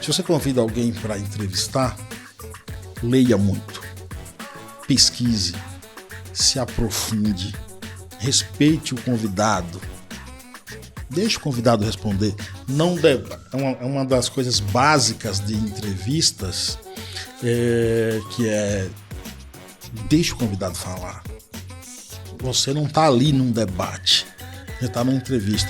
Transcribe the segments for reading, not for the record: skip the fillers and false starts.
você convida alguém para entrevistar, leia muito, pesquise, se aprofunde, respeite o convidado, deixe o convidado responder. Não deve, é uma das coisas básicas de entrevistas, que é deixe o convidado falar. Você não está ali num debate, você está numa entrevista.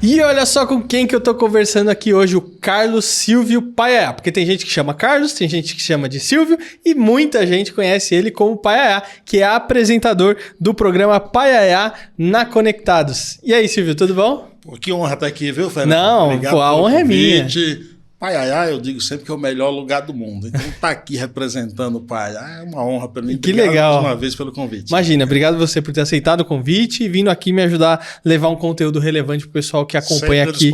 E olha só com quem que eu tô conversando aqui hoje, o Carlos Silvio Paiaiá. Porque tem gente que chama Carlos, tem gente que chama de Silvio e muita gente conhece ele como Paiaiá, que é apresentador do programa Paiaiá na Conectados. E aí, Silvio, tudo bom? Pô, que honra estar aqui, viu, Fernando? Não, obrigado pô, a honra convite. é minha. Paiaiá, eu digo sempre que é o melhor lugar do mundo. Então, estar aqui representando o Paiaiá é uma honra para mim. Que legal. Mais uma vez pelo convite. Imagina, obrigado você por ter aceitado o convite e vindo aqui me ajudar a levar um conteúdo relevante pro pessoal que acompanha aqui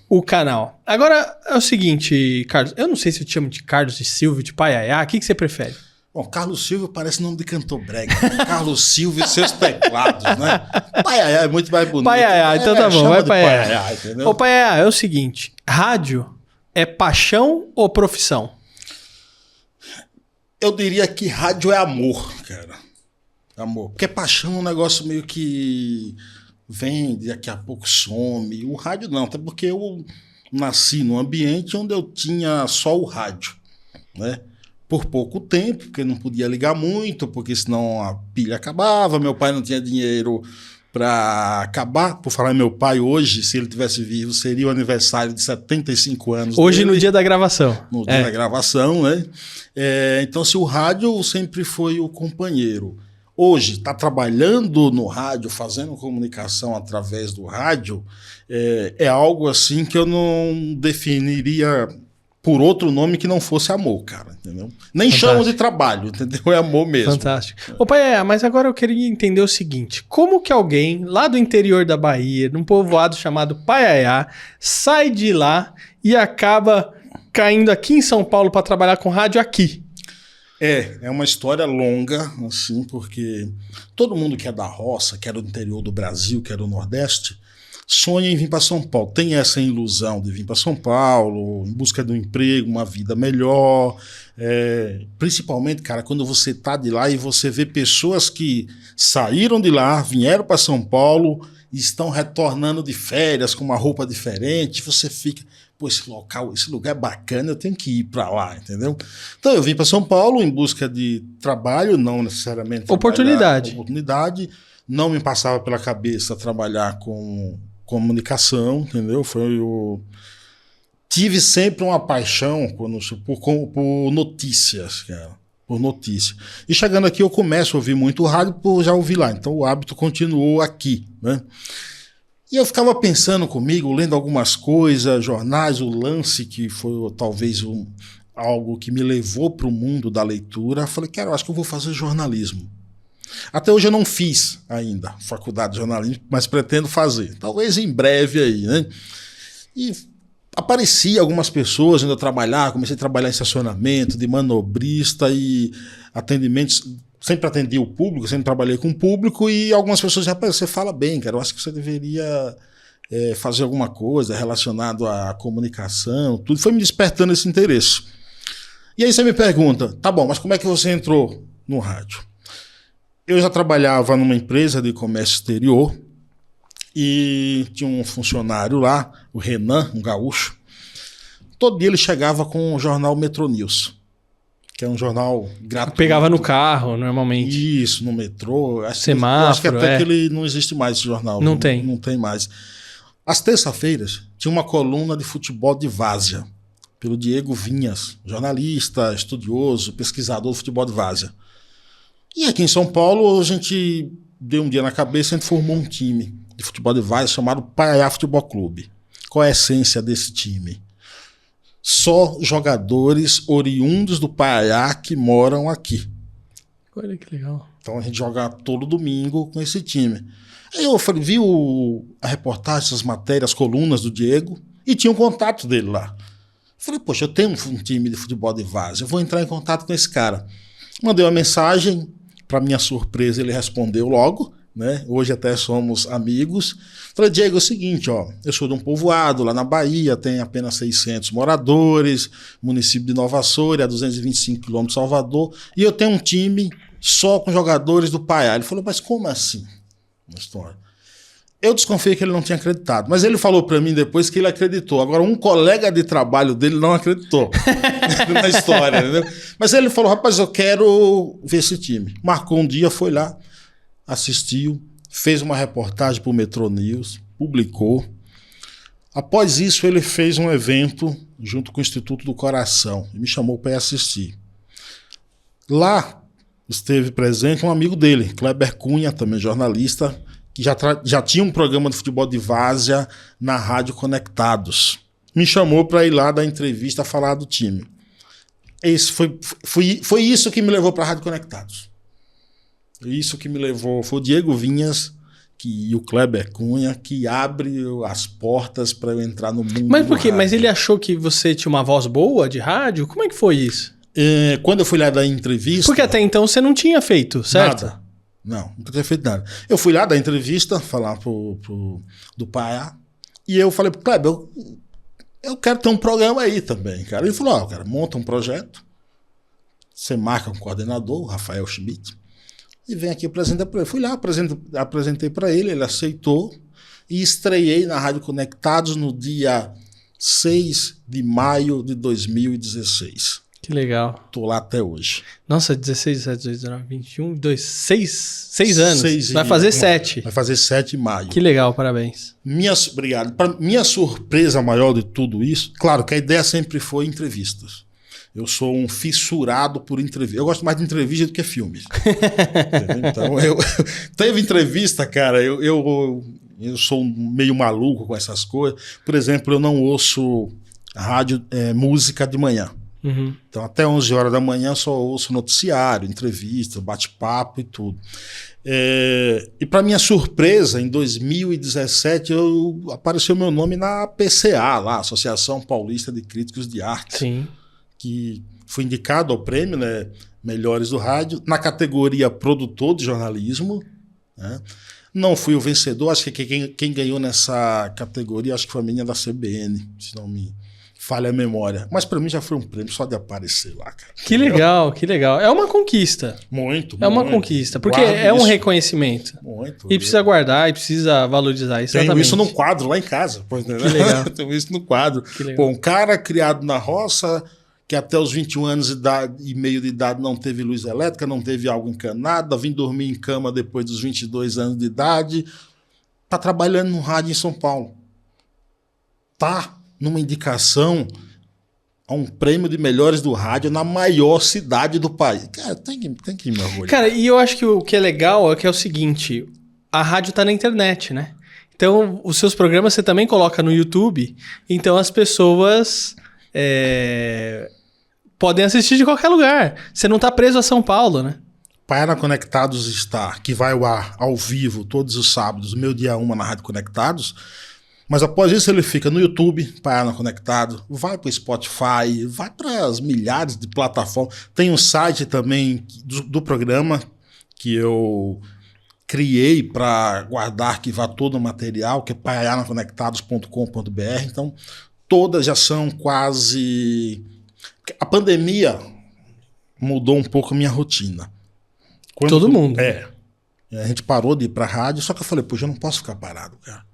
o canal. Agora, é o seguinte, Carlos, eu não sei se eu te chamo de Carlos, de Silvio, de Paiaiá, o que você prefere? Bom, Carlos Silvio parece nome de cantor brega. Carlos Silvio e seus teclados, né? Paiaiá é muito mais bonito. Paiaiá, então tá bom, vai Paiaiá, entendeu? Ô, Paiaiá, é o seguinte, rádio é paixão ou profissão? Eu diria que rádio é amor, cara. Amor. Porque paixão é um negócio meio que vem, daqui a pouco some. O rádio não, até porque eu nasci num ambiente onde eu tinha só o rádio, né? Por pouco tempo, porque não podia ligar muito, porque senão a pilha acabava, meu pai não tinha dinheiro para acabar. Por falar em meu pai, hoje, se ele tivesse vivo, seria o aniversário de 75 anos hoje dele, no dia da gravação. No dia da gravação, né? Então, se o rádio sempre foi o companheiro. Hoje, está trabalhando no rádio, fazendo comunicação através do rádio, é algo assim que eu não definiria por outro nome que não fosse amor, cara, entendeu? Nem Fantástico. chamo de trabalho, entendeu? É amor mesmo. Fantástico. Ô, Paiaiá, mas agora eu queria entender o seguinte, como que alguém lá do interior da Bahia, num povoado chamado Paiaiá, sai de lá e acaba caindo aqui em São Paulo para trabalhar com rádio aqui? É uma história longa, assim, porque todo mundo que é da roça, que é do interior do Brasil, que é do Nordeste, sonha em vir para São Paulo, tem essa ilusão de vir para São Paulo, em busca de um emprego, uma vida melhor, principalmente, cara, quando você tá de lá e você vê pessoas que saíram de lá, vieram para São Paulo e estão retornando de férias com uma roupa diferente, você fica, pô, esse lugar é bacana, eu tenho que ir para lá, entendeu? Então eu vim para São Paulo em busca de trabalho, não necessariamente oportunidade, não me passava pela cabeça trabalhar com comunicação, entendeu? Tive sempre uma paixão por notícias, cara, por notícia. E chegando aqui eu começo a ouvir muito rádio por já ouvir lá, então o hábito continuou aqui, né? E eu ficava pensando comigo, lendo algumas coisas, jornais, o Lance, que foi talvez algo que me levou para o mundo da leitura. Falei, cara, eu acho que eu vou fazer jornalismo. Até hoje eu não fiz ainda faculdade de jornalismo, mas pretendo fazer. Talvez em breve aí, né? E aparecia algumas pessoas onde eu trabalhava, comecei a trabalhar em estacionamento, de manobrista e atendimentos. Sempre atendi o público, sempre trabalhei com o público e algumas pessoas já você fala bem, cara, eu acho que você deveria fazer alguma coisa relacionado à comunicação, tudo. Foi me despertando esse interesse. E aí você me pergunta, tá bom, mas como é que você entrou no rádio? Eu já trabalhava numa empresa de comércio exterior e tinha um funcionário lá, o Renan, um gaúcho. Todo dia ele chegava com o jornal Metro News, que é um jornal gratuito. Pegava no carro, normalmente. Isso, no metrô. Semáforo, acho que até que ele não existe mais esse jornal. Não tem. Não tem mais. Às terças-feiras tinha uma coluna de futebol de várzea, pelo Diego Vinhas, jornalista, estudioso, pesquisador do futebol de várzea. E aqui em São Paulo, a gente deu um dia na cabeça e a gente formou um time de futebol de várzea chamado Paiaiá Futebol Clube. Qual é a essência desse time? Só jogadores oriundos do Paiaiá que moram aqui. Olha que legal. Então a gente joga todo domingo com esse time. Aí eu vi a reportagem, essas matérias, as colunas do Diego, e tinha um contato dele lá. Falei, poxa, eu tenho um time de futebol de várzea, eu vou entrar em contato com esse cara. Mandei uma mensagem, para minha surpresa ele respondeu logo, né? Hoje até somos amigos. Falei, Diego, é o seguinte, ó, eu sou de um povoado lá na Bahia, tem apenas 600 moradores, município de Nova Açores, a 225 km de Salvador, e eu tenho um time só com jogadores do Paiá. Ele falou, mas como assim? Uma história. Eu desconfiei que ele não tinha acreditado, mas ele falou para mim depois que ele acreditou. Agora, um colega de trabalho dele não acreditou na história, entendeu? Mas ele falou, rapaz, eu quero ver esse time. Marcou um dia, foi lá, assistiu, fez uma reportagem para o Metro News, publicou. Após isso, ele fez um evento junto com o Instituto do Coração e me chamou para ir assistir. Lá esteve presente um amigo dele, Kleber Cunha, também jornalista, que já tinha um programa de futebol de várzea na Rádio Conectados. Me chamou para ir lá dar entrevista, falar do time. Foi isso que me levou para a Rádio Conectados. Isso que me levou, foi o Diego Vinhas e o Kleber Cunha que abre as portas para eu entrar no mundo. Mas por quê? Mas ele achou que você tinha uma voz boa de rádio? Como é que foi isso? Quando eu fui lá dar entrevista... Porque até então você não tinha feito, certo? Nada. Não tinha feito nada. Eu fui lá dar entrevista, falar do Paiá, e eu falei pro Kleber, eu quero ter um programa aí também, cara. Ele falou, cara, monta um projeto, você marca um coordenador, o Rafael Schmidt, e vem aqui apresentar para ele. Fui lá, apresentei para ele, ele aceitou, e estreiei na Rádio Conectados no dia 6 de maio de 2016. Que legal. Tô lá até hoje. Nossa, 16, 17, 18, 19, 21, 2, 6 anos. Vai fazer 7. Vai fazer 7 de maio. Que legal, parabéns. Obrigado. Minha surpresa maior de tudo isso, claro que a ideia sempre foi entrevistas. Eu sou um fissurado por entrevista. Eu gosto mais de entrevista do que filmes. Então, teve entrevista, cara, eu sou meio maluco com essas coisas. Por exemplo, eu não ouço rádio, música de manhã. Uhum. Então, até 11 horas da manhã, só ouço noticiário, entrevista, bate-papo e tudo. E para minha surpresa, em 2017, apareceu meu nome na PCA, lá, Associação Paulista de Críticos de Arte. Sim. Que fui indicado ao prêmio, né, Melhores do Rádio, na categoria Produtor de Jornalismo. Né? Não fui o vencedor, acho que quem ganhou nessa categoria, acho que foi a menina da CBN, se não me falha a memória. Mas para mim já foi um prêmio só de aparecer lá, cara. Que legal, que legal. É uma conquista. Muito. É uma conquista, porque é um reconhecimento. Muito. E precisa guardar e precisa valorizar. Exatamente. Tenho isso num quadro lá em casa. Que legal. Tenho isso no quadro. Que legal. Pô, um cara criado na roça, que até os 21 anos e meio de idade não teve luz elétrica, não teve água encanada, vim dormir em cama depois dos 22 anos de idade, tá trabalhando no rádio em São Paulo. Tá numa indicação a um prêmio de melhores do rádio na maior cidade do país. Cara, tem que me orgulhar. Cara, e eu acho que o que é legal é que é o seguinte, a rádio tá na internet, né? Então, os seus programas você também coloca no YouTube, então as pessoas podem assistir de qualquer lugar. Você não tá preso a São Paulo, né? Paiá Conectados está, que vai ao vivo todos os sábados, meu dia 1 na Rádio Conectados. Mas após isso ele fica no YouTube, Paiá Conectado, vai para o Spotify, vai para as milhares de plataformas. Tem um site também do programa que eu criei para guardar, arquivar todo o material, que é paianaconectados.com.br. Então, todas já são quase... A pandemia mudou um pouco a minha rotina. Todo mundo. A gente parou de ir para a rádio, só que eu falei, poxa, eu não posso ficar parado, cara.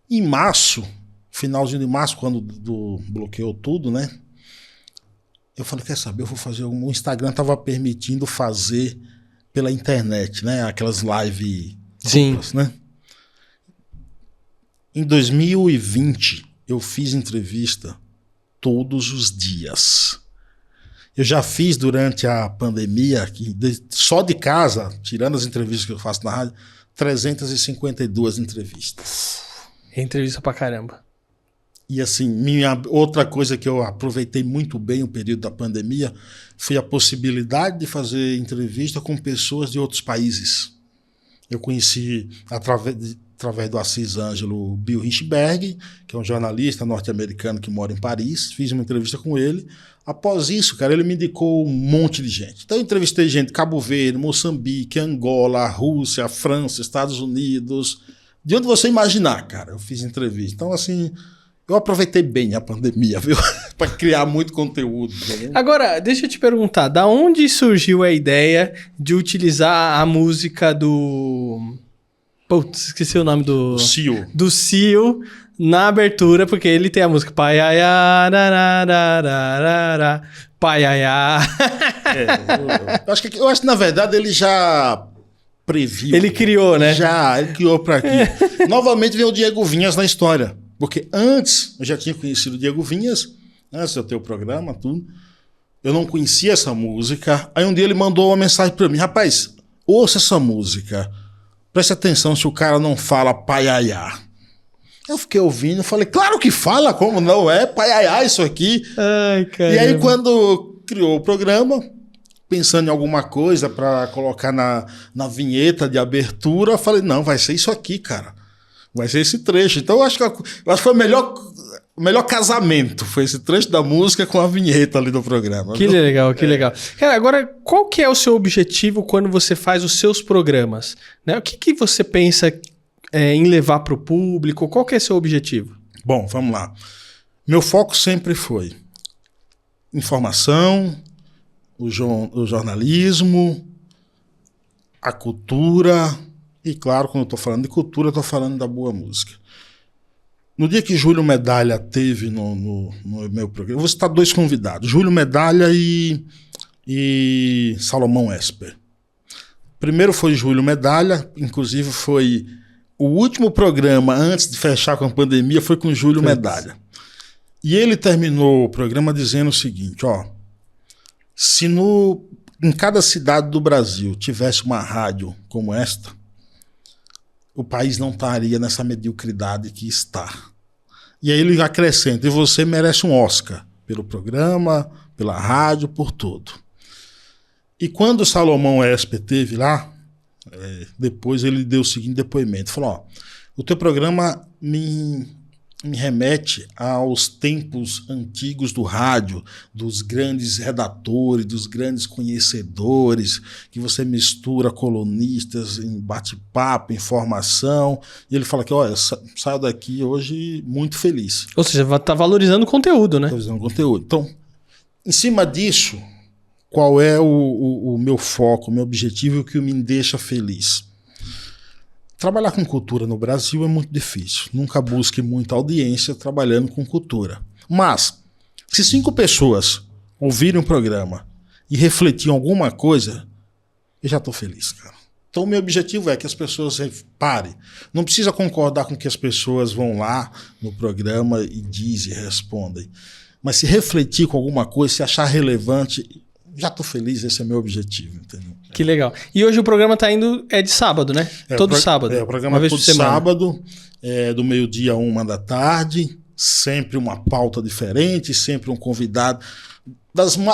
Em março, finalzinho de março, quando bloqueou tudo, né? Eu falei, quer saber, eu vou fazer o Instagram estava permitindo fazer pela internet, né? Aquelas live duplas, né? Em 2020, eu fiz entrevista todos os dias. Eu já fiz durante a pandemia, só de casa, tirando as entrevistas que eu faço na rádio, 352 entrevistas. Entrevista pra caramba. E assim, outra coisa que eu aproveitei muito bem o período da pandemia foi a possibilidade de fazer entrevista com pessoas de outros países. Eu conheci, através do Assis Ângelo Bill Richberg, que é um jornalista norte-americano que mora em Paris. Fiz uma entrevista com ele. Após isso, cara, ele me indicou um monte de gente. Então eu entrevistei gente de Cabo Verde, Moçambique, Angola, Rússia, França, Estados Unidos. De onde você imaginar, cara, eu fiz entrevista. Então, assim, eu aproveitei bem a pandemia, viu? Para criar muito conteúdo. Né? Agora, deixa eu te perguntar, da onde surgiu a ideia de utilizar a música do... Putz, esqueci o nome do... Cio. Do Cio na abertura, porque ele tem a música Paiaiá, Paiaiá. Eu acho que, na verdade, ele já previu. Ele criou, né? Ele criou para aqui. Novamente vem o Diego Vinhas na história. Porque antes, eu já tinha conhecido o Diego Vinhas, antes de eu ter o programa, tudo. Eu não conhecia essa música. Aí um dia ele mandou uma mensagem para mim. Rapaz, ouça essa música. Preste atenção se o cara não fala paiaiá. Eu fiquei ouvindo, falei, claro que fala, como não é? Paiaiá isso aqui. Ai, caramba. E aí quando criou o programa, pensando em alguma coisa para colocar na vinheta de abertura, eu falei, não, vai ser isso aqui, cara. Vai ser esse trecho. Então eu acho que foi o melhor casamento. Foi esse trecho da música com a vinheta ali do programa. Que legal, que legal. Cara, agora, qual que é o seu objetivo quando você faz os seus programas? Né? O que você pensa em levar para o público? Qual que é o seu objetivo? Bom, vamos lá. Meu foco sempre foi informação, o jornalismo, a cultura e, claro, quando eu estou falando de cultura, eu estou falando da boa música. No dia que Júlio Medalha teve no meu programa, eu vou citar 2 convidados, Júlio Medalha e Salomão Esper. Primeiro foi Júlio Medalha, inclusive foi o último programa antes de fechar com a pandemia, foi com Júlio Medalha. E ele terminou o programa dizendo o seguinte, ó, se em cada cidade do Brasil tivesse uma rádio como esta, o país não estaria nessa mediocridade que está. E aí ele acrescenta, e você merece um Oscar pelo programa, pela rádio, por tudo. E quando o Salomão Esper esteve lá, depois ele deu o seguinte depoimento, falou, ó, o teu programa me remete aos tempos antigos do rádio, dos grandes redatores, dos grandes conhecedores, que você mistura colunistas em bate-papo, informação. E ele fala que, olha, saio daqui hoje muito feliz. Ou seja, está valorizando o conteúdo, né? Valorizando o conteúdo. Então, em cima disso, qual é o meu foco, o meu objetivo e o que me deixa feliz? Trabalhar com cultura no Brasil é muito difícil. Nunca busque muita audiência trabalhando com cultura. Mas, se 5 pessoas ouvirem um programa e refletirem alguma coisa, eu já estou feliz, cara. Então, o meu objetivo é que as pessoas parem. Não precisa concordar com o que as pessoas vão lá no programa e dizem e respondem. Mas se refletir com alguma coisa, se achar relevante, já estou feliz, esse é meu objetivo, entendeu? Que legal. E hoje o programa tá indo, é de sábado, né? Todo sábado. O programa é todo sábado, do meio-dia a 1h, sempre uma pauta diferente, sempre um convidado.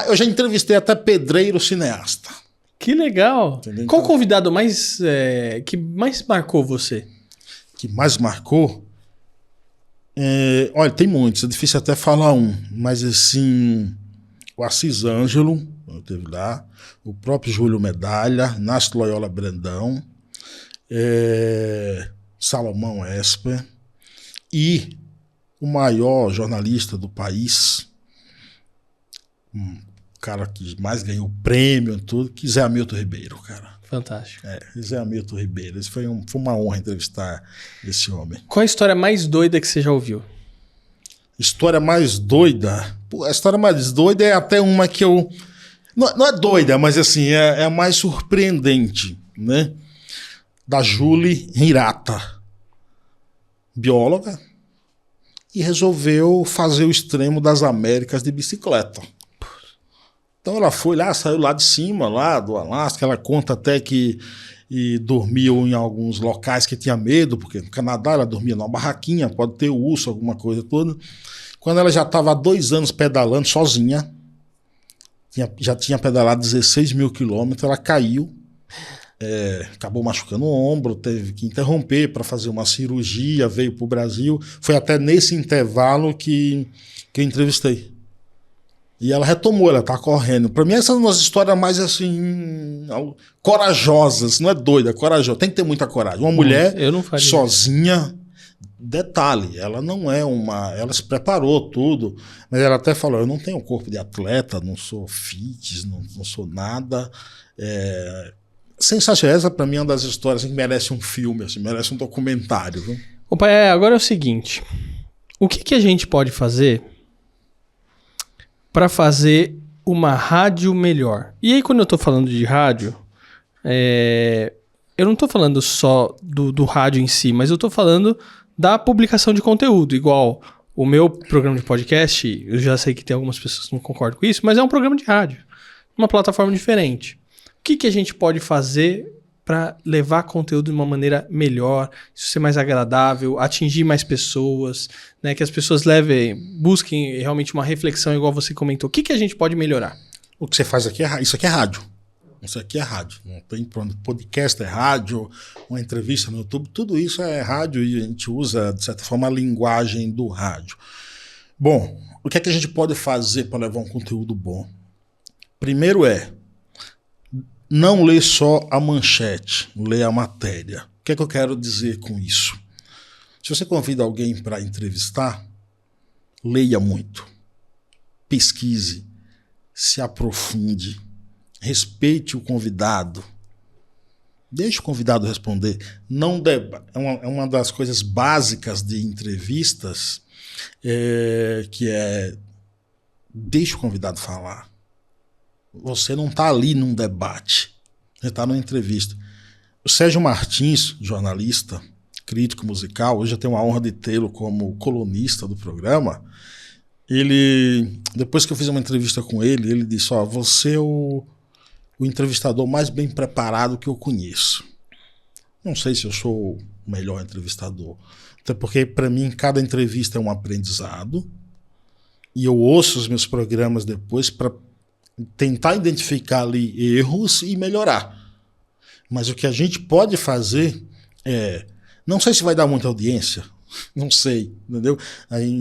Eu já entrevistei até pedreiro cineasta. Que legal. Entendeu? Qual convidado que mais marcou você? Que mais marcou? Olha, tem muitos, é difícil até falar um, mas assim, o Assis Ângelo, eu teve lá, o próprio Júlio Medalha, Inácio Loyola Brandão, Salomão Esper e o maior jornalista do país, um cara que mais ganhou prêmio e tudo, que Zé Hamilton Ribeiro, cara. Fantástico. Zé Hamilton Ribeiro. Isso foi uma honra entrevistar esse homem. Qual a história mais doida que você já ouviu? História mais doida? Pô, a história mais doida é até uma que eu... Não é doida, mas assim, é a mais surpreendente, né? Da Julie Hirata, bióloga, e resolveu fazer o extremo das Américas de bicicleta. Então ela foi lá, saiu lá de cima, lá do Alasca, ela conta até que dormiu em alguns locais que tinha medo, porque no Canadá ela dormia numa barraquinha, pode ter urso, alguma coisa toda. Quando ela já estava há 2 anos pedalando sozinha, já tinha pedalado 16 mil quilômetros, ela caiu acabou machucando o ombro, teve que interromper para fazer uma cirurgia, veio para o Brasil. Foi até nesse intervalo que eu entrevistei. E ela retomou, ela tá correndo. Para mim, essas são umas histórias mais assim, corajosas, não é doida, é corajosa. Tem que ter muita coragem. Uma mulher sozinha, detalhe, ela não é ela se preparou tudo, mas ela até falou, eu não tenho corpo de atleta, não sou fitness, não sou nada. Sensacional. Essa para mim é uma das histórias assim, que merece um filme, assim, merece um documentário. Viu? Ô pai, agora é o seguinte, o que a gente pode fazer para fazer uma rádio melhor? E aí, quando eu tô falando de rádio, eu não tô falando só do rádio em si, mas eu tô falando da publicação de conteúdo. Igual o meu programa de podcast, eu já sei que tem algumas pessoas que não concordam com isso, mas é um programa de rádio, uma plataforma diferente. O que a gente pode fazer para levar conteúdo de uma maneira melhor, isso ser mais agradável, atingir mais pessoas, né? Que as pessoas busquem realmente uma reflexão, igual você comentou. O que a gente pode melhorar? O que você faz aqui isso aqui é rádio. Isso aqui é rádio. Não tem podcast é rádio, uma entrevista no YouTube, tudo isso é rádio e a gente usa, de certa forma, a linguagem do rádio. Bom, o que a gente pode fazer para levar um conteúdo bom? Primeiro não lê só a manchete, lê a matéria. O que eu quero dizer com isso? Se você convida alguém para entrevistar, leia muito, pesquise, se aprofunde, respeite o convidado, deixe o convidado responder. Não é uma das coisas básicas de entrevistas, que deixe o convidado falar. Você não está ali num debate, você está numa entrevista. O Sérgio Martins, jornalista, crítico musical, hoje eu tenho a honra de tê-lo como colunista do programa. Depois que eu fiz uma entrevista com ele, ele disse, você é o entrevistador mais bem preparado que eu conheço. Não sei se eu sou o melhor entrevistador, até porque para mim cada entrevista é um aprendizado e eu ouço os meus programas depois para tentar identificar ali erros e melhorar. Mas o que a gente pode fazer não sei se vai dar muita audiência, não sei, entendeu?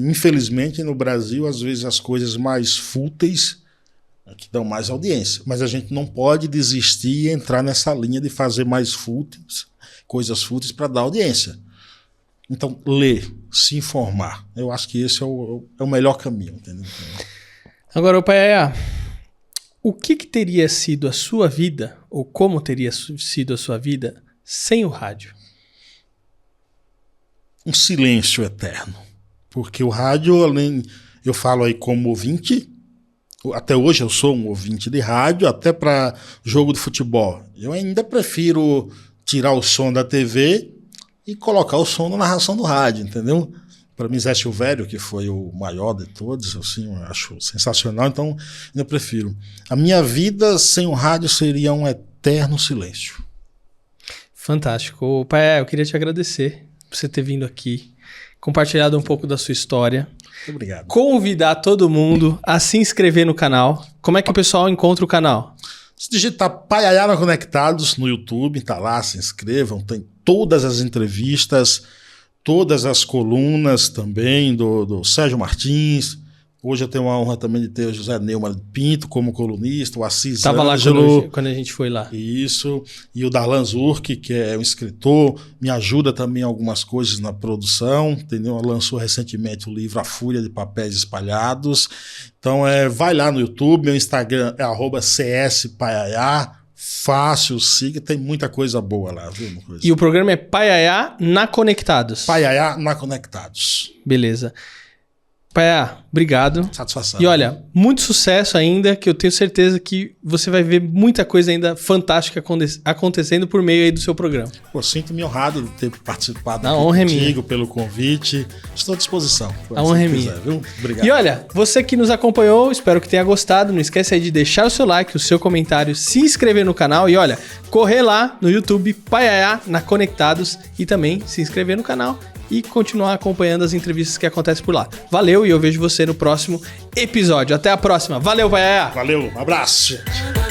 Infelizmente no Brasil às vezes as coisas mais fúteis que dão mais audiência, mas a gente não pode desistir e entrar nessa linha de fazer mais coisas fúteis para dar audiência. Então, ler, se informar, eu acho que esse é o melhor caminho, entendeu? Agora, Paiaiá, o que teria sido a sua vida, ou como teria sido a sua vida, sem o rádio? Um silêncio eterno. Porque o rádio, eu falo aí como ouvinte, até hoje eu sou um ouvinte de rádio, até para jogo de futebol. Eu ainda prefiro tirar o som da TV e colocar o som na narração do rádio, entendeu? Para mim, Zé Silvério, que foi o maior de todos, assim, eu acho sensacional, então eu prefiro. A minha vida sem o rádio seria um eterno silêncio. Fantástico. Pai, eu queria te agradecer por você ter vindo aqui, compartilhado um pouco da sua história. Muito obrigado. Convidar todo mundo a se inscrever no canal. Como é que o pessoal encontra o canal? Se digitar Paiaiá na Conectados no YouTube, tá lá, se inscrevam, tem todas as entrevistas, todas as colunas também do Sérgio Martins. Hoje eu tenho a honra também de ter o José Neumann Pinto como colunista, o Assis Estava lá quando a gente foi lá. Isso, e o Darlan Zurk, que é um escritor, me ajuda também em algumas coisas na produção, entendeu? Lançou recentemente o livro A Fúria de Papéis Espalhados. Então vai lá no YouTube, meu Instagram é @cspaiaiá. Fácil, siga, tem muita coisa boa lá, viu? E o programa é Paiaiá na Conectados. Paiaiá na Conectados. Beleza. Paiaiá, obrigado. Satisfação. E olha, muito sucesso ainda, que eu tenho certeza que você vai ver muita coisa ainda fantástica acontecendo por meio aí do seu programa. Pô, sinto-me honrado de ter participado a honra contigo, pelo convite. Estou à disposição. A honra é minha. Viu? Obrigado. E olha, você que nos acompanhou, espero que tenha gostado. Não esquece aí de deixar o seu like, o seu comentário, se inscrever no canal e olha, correr lá no YouTube Paiaiá na Conectados e também se inscrever no canal e continuar acompanhando as entrevistas que acontecem por lá. Valeu e eu vejo você no próximo episódio. Até a próxima. Valeu, Paiaiá! Valeu, um abraço, gente.